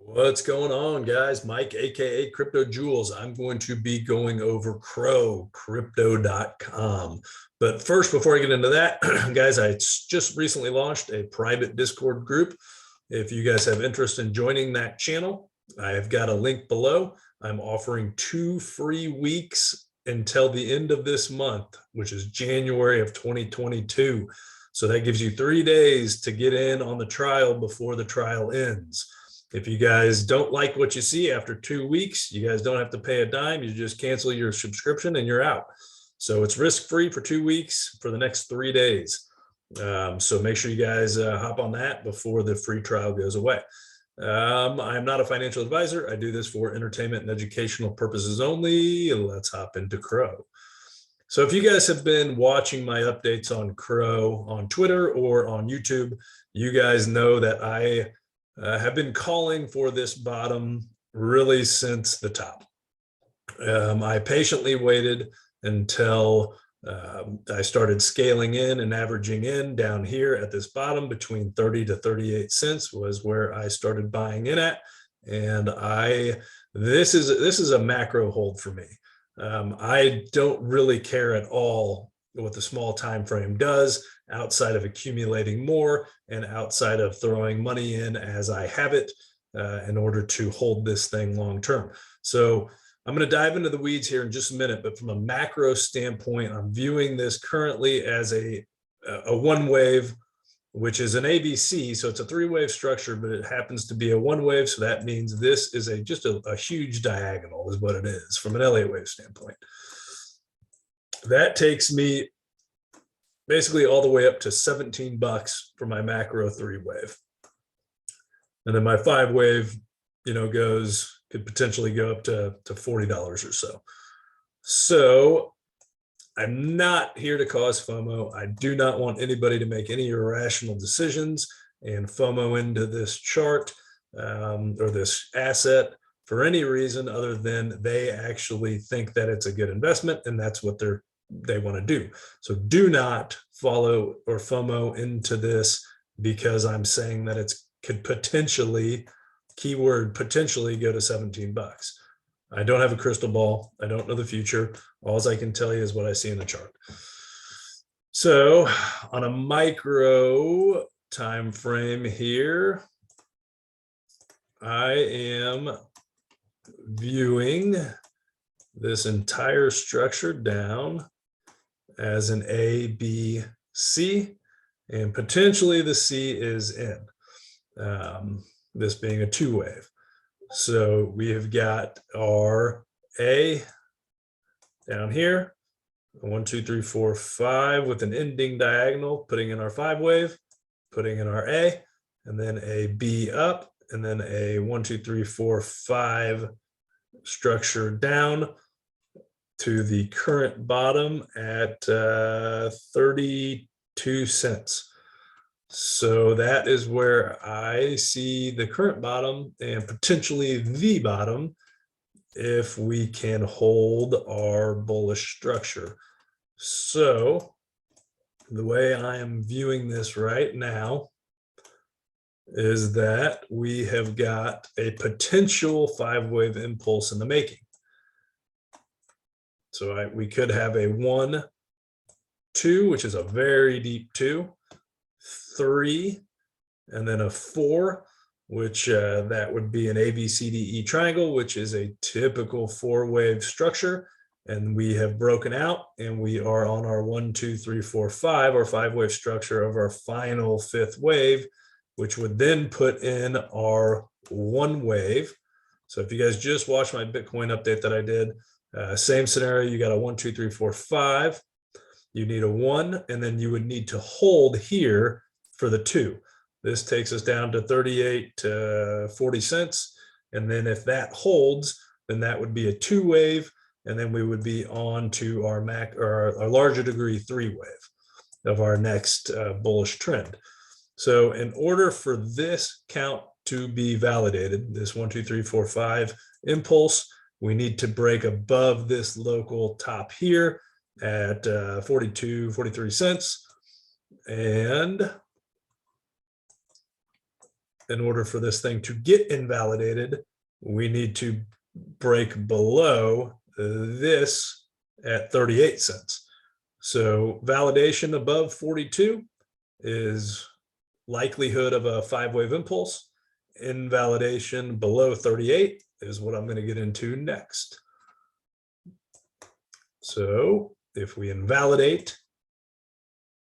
What's going on, guys? Mike, aka Crypto Jewels. I'm going to be going over CRO, crypto.com. But first, before I get into that, guys, I just recently launched a private Discord group. If you guys have interest in joining that channel, I've got a link below. I'm offering 2 free weeks until the end of this month, which is January of 2022. So that gives you 3 days to get in on the trial before the trial ends. If you guys don't like what you see after 2 weeks, you guys don't have to pay a dime. You just cancel your subscription and you're out. So it's risk-free for 2 weeks for the next 3 days. So make sure you guys hop on that before the free trial goes away. I'm not a financial advisor. I do this for entertainment and educational purposes only. Let's hop into CRO. So if you guys have been watching my updates on CRO on Twitter or on YouTube, you guys know that I have been calling for this bottom really since the top. I patiently waited until I started scaling in and averaging in down here at this bottom between 30 to 38 cents was where I started buying in at. And this is a macro hold for me. I don't really care at all what the small time frame does outside of accumulating more and outside of throwing money in as I have it in order to hold this thing long term. So I'm going to dive into the weeds here in just a minute, but from a macro standpoint, I'm viewing this currently as a one wave, which is an ABC. So it's a 3-wave structure, but it happens to be a 1 wave. So that means this is just a huge diagonal is what it is from an Elliott wave standpoint. That takes me basically all the way up to 17 bucks for my macro 3-wave. And then my 5-wave, could potentially go up to $40 or so. So I'm not here to cause FOMO. I do not want anybody to make any irrational decisions and FOMO into this chart or this asset for any reason other than they actually think that it's a good investment and that's what they want to do. So do not follow or FOMO into this because I'm saying that it could potentially, keyword potentially, go to 17 bucks. I don't have a crystal ball. I don't know the future. All I can tell you is what I see in the chart. So on a micro time frame here, I am viewing this entire structure down as an A, B, C, and potentially the C is in, this being a 2-wave. So we have got our A down here, 1, 2, 3, 4, 5 with an ending diagonal, putting in our 5-wave, putting in our A, and then a B up, and then a 1, 2, 3, 4, 5 structure down to the current bottom at 32 cents. So that is where I see the current bottom and potentially the bottom if we can hold our bullish structure. So the way I am viewing this right now is that we have got a potential 5-wave impulse in the making. So we could have a 1, 2, which is a very deep 2, 3, and then a 4, which that would be an ABCDE triangle, which is a typical 4-wave structure. And we have broken out and we are on our 1, 2, 3, 4, 5, our 5-wave structure of our final 5th wave, which would then put in our 1 wave. So if you guys just watched my Bitcoin update that I did, same scenario, you got a 1, 2, 3, 4, 5. You need a 1, and then you would need to hold here for the 2. This takes us down to 38 to 40 cents. And then if that holds, then that would be a 2-wave. And then we would be on to our our larger degree 3-wave of our next bullish trend. So in order for this count to be validated, this 1, 2, 3, 4, 5 impulse, we need to break above this local top here at 42, 43 cents. And in order for this thing to get invalidated, we need to break below this at 38 cents. So validation above 42 is likelihood of a 5-wave impulse. Invalidation below 38 is what I'm going to get into next. So if we invalidate,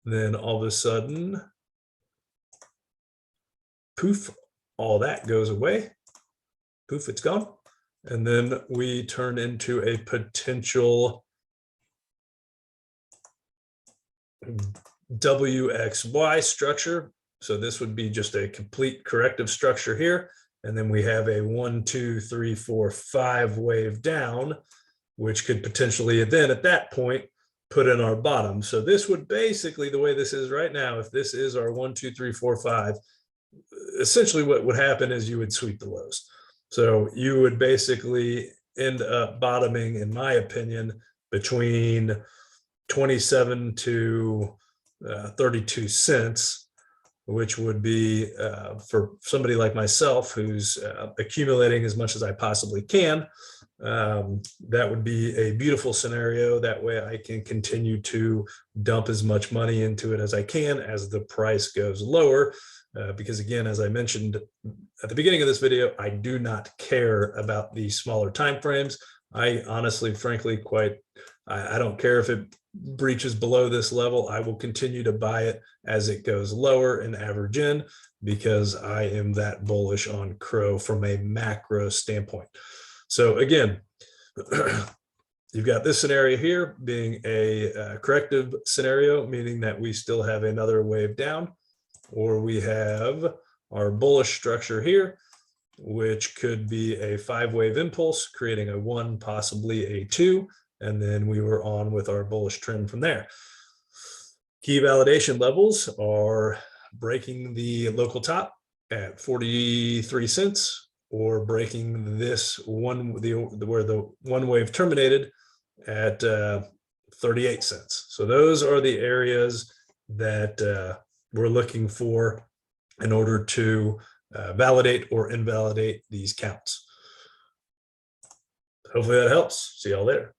then all of a sudden, poof, all that goes away. Poof, it's gone. And then we turn into a potential WXY structure. So this would be just a complete corrective structure here. And then we have a 1, 2, 3, 4, 5 wave down, which could potentially then at that point put in our bottom. So this would basically, the way this is right now, if this is our 1, 2, 3, 4, 5, essentially what would happen is you would sweep the lows. So you would basically end up bottoming, in my opinion, between 27 to 32 cents, which would be for somebody like myself who's accumulating as much as I possibly can. That would be a beautiful scenario. That way I can continue to dump as much money into it as I can as the price goes lower. Because again, as I mentioned at the beginning of this video, I do not care about the smaller time frames. I honestly, frankly, I don't care if it breaches below this level. I will continue to buy it as it goes lower and average in, because I am that bullish on CRO from a macro standpoint. So again, you've got this scenario here being a corrective scenario, meaning that we still have another wave down, or we have our bullish structure here, which could be a 5-wave impulse, creating a 1, possibly a 2, and then we were on with our bullish trend from there. Key validation levels are breaking the local top at 43 cents, or breaking this one, where the 1 wave terminated at 38 cents. So those are the areas that we're looking for in order to validate or invalidate these counts. Hopefully that helps. See y'all later.